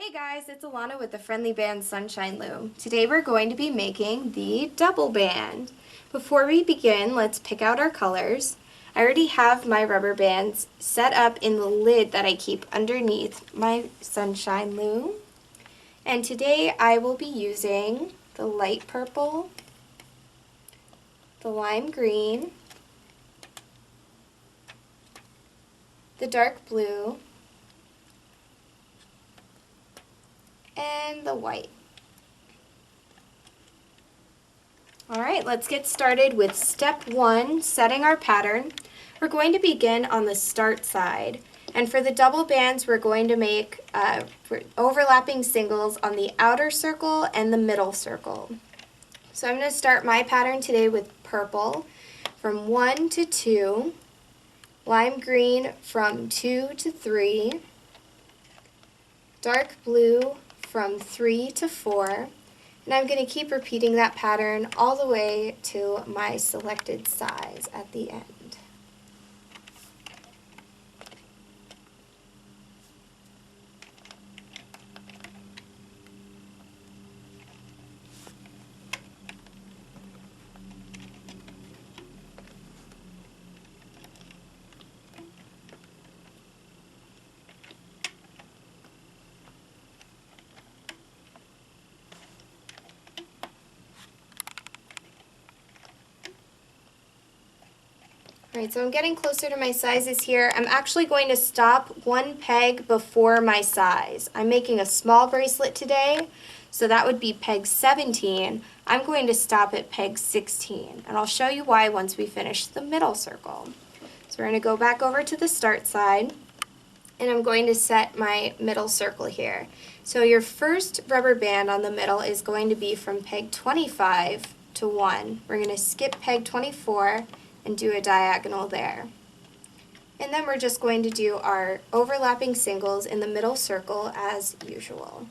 Hey guys, it's Alana with the FriendlyBands SunshineLoom. Today we're going to be making the double band. Before we begin, let's pick out our colors. I already have my rubber bands set up in the lid that I keep underneath my SunshineLoom. And today I will be using the light purple, the lime green, the dark blue, and the white. Alright, let's get started with step 1, setting our pattern. We're going to begin on the start side, and for the double bands we're going to make overlapping singles on the outer circle and the middle circle. So I'm going to start my pattern today with purple from 1 to 2, lime green from 2 to 3, dark blue from 3 to 4, and I'm going to keep repeating that pattern all the way to my selected size at the end. Alright, so I'm getting closer to my sizes here. I'm actually going to stop one peg before my size. I'm making a small bracelet today, so that would be peg 17. I'm going to stop at peg 16, and I'll show you why once we finish the middle circle. So we're going to go back over to the start side, and I'm going to set my middle circle here. So your first rubber band on the middle is going to be from peg 25 to 1. We're going to skip peg 24 and do a diagonal there. And then we're just going to do our overlapping singles in the middle circle as usual.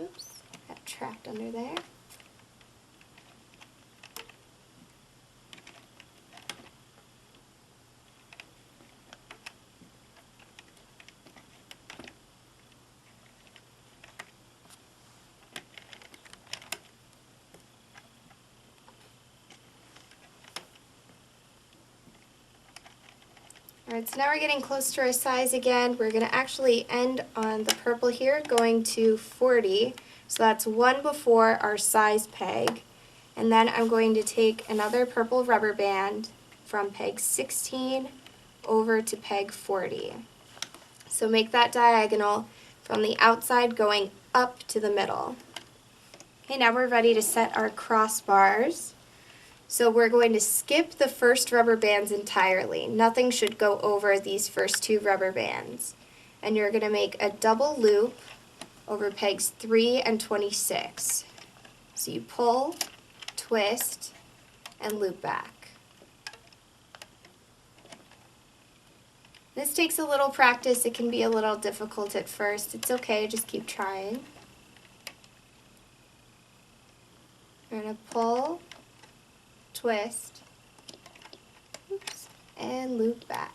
Oops, got trapped under there. Alright, so now we're getting close to our size again. We're going to actually end on the purple here, going to 40. So that's one before our size peg. And then I'm going to take another purple rubber band from peg 16 over to peg 40. So make that diagonal from the outside going up to the middle. Okay, now we're ready to set our crossbars. So we're going to skip the first rubber bands entirely. Nothing should go over these first two rubber bands. And you're going to make a double loop over pegs 3 and 26. So you pull, twist, and loop back. This takes a little practice. It can be a little difficult at first. It's okay, just keep trying. We're going to pull, twist, oops, and loop back.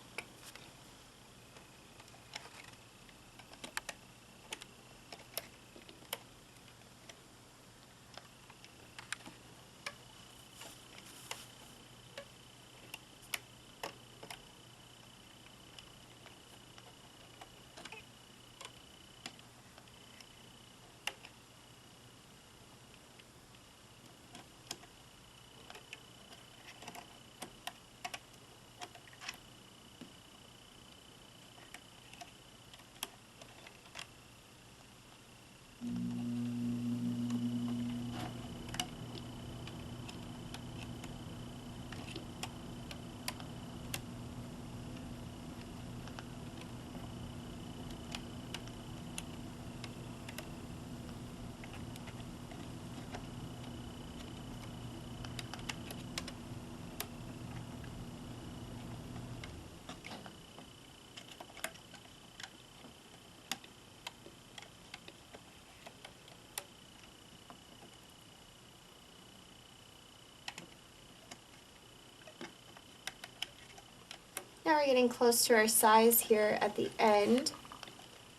Now we're getting close to our size here at the end.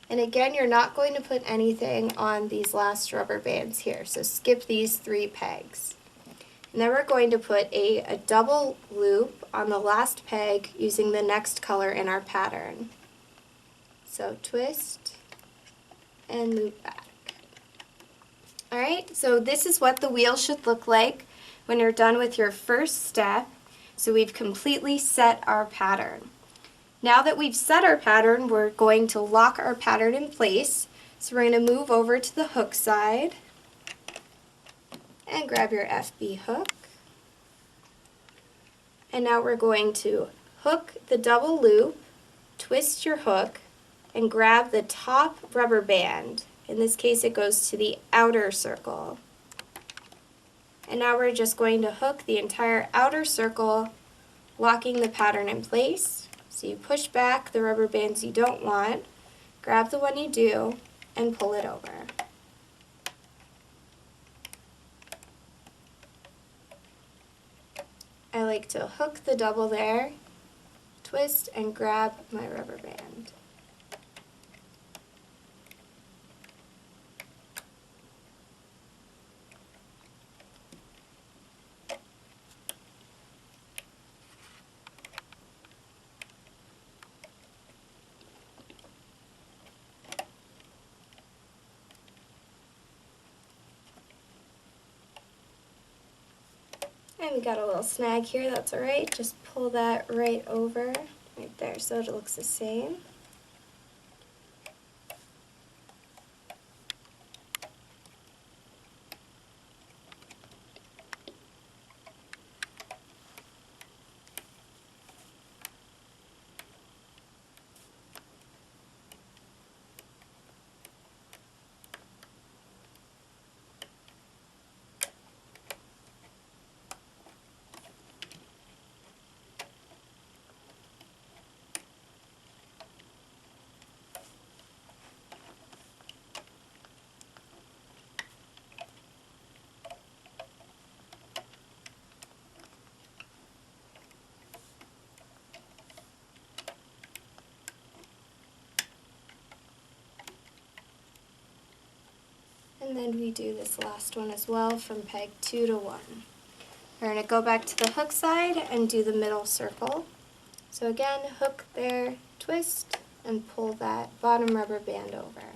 And again, you're not going to put anything on these last rubber bands here, so skip these 3 pegs. And then we're going to put a double loop on the last peg using the next color in our pattern. So twist and loop back. Alright, so this is what the wheel should look like when you're done with your first step. So we've completely set our pattern. Now that we've set our pattern, we're going to lock our pattern in place. So we're going to move over to the hook side and grab your FB hook. And now we're going to hook the double loop, twist your hook, and grab the top rubber band. In this case, it goes to the outer circle. And now we're just going to hook the entire outer circle, locking the pattern in place. So you push back the rubber bands you don't want, grab the one you do, and pull it over. I like to hook the double there, twist, and grab my rubber band. And we got a little snag here, that's alright. Just pull that right over, right there, so it looks the same. And then we do this last one as well from peg 2 to 1. We're going to go back to the hook side and do the middle circle. So again, hook there, twist, and pull that bottom rubber band over.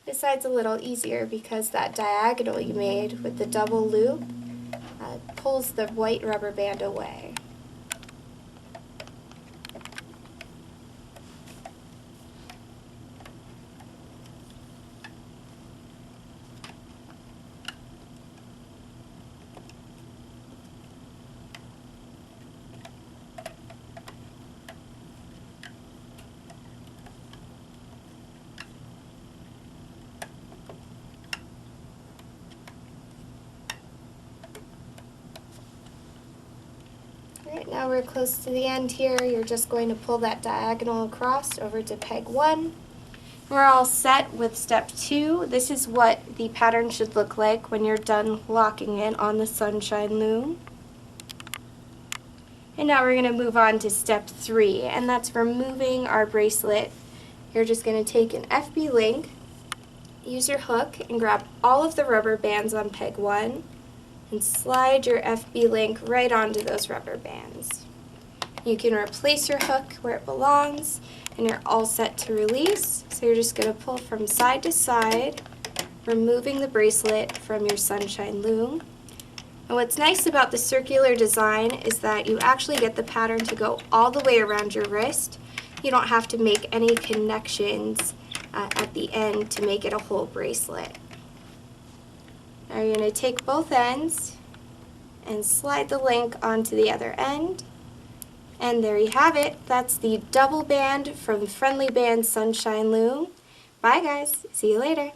This side's a little easier because that diagonal you made with the double loop pulls the white rubber band away. Alright, now we're close to the end here. You're just going to pull that diagonal across over to peg 1. We're all set with step 2. This is what the pattern should look like when you're done locking it on the Sunshine Loom. And now we're going to move on to step 3, and that's removing our bracelet. You're just going to take an FB link, use your hook, and grab all of the rubber bands on peg 1, and slide your FB link right onto those rubber bands. You can replace your hook where it belongs, and you're all set to release. So you're just going to pull from side to side, removing the bracelet from your Sunshine Loom. And what's nice about the circular design is that you actually get the pattern to go all the way around your wrist. You don't have to make any connections at the end to make it a whole bracelet. Now you're going to take both ends and slide the link onto the other end. And there you have it. That's the double band from FriendlyBands SunshineLoom. Bye guys. See you later.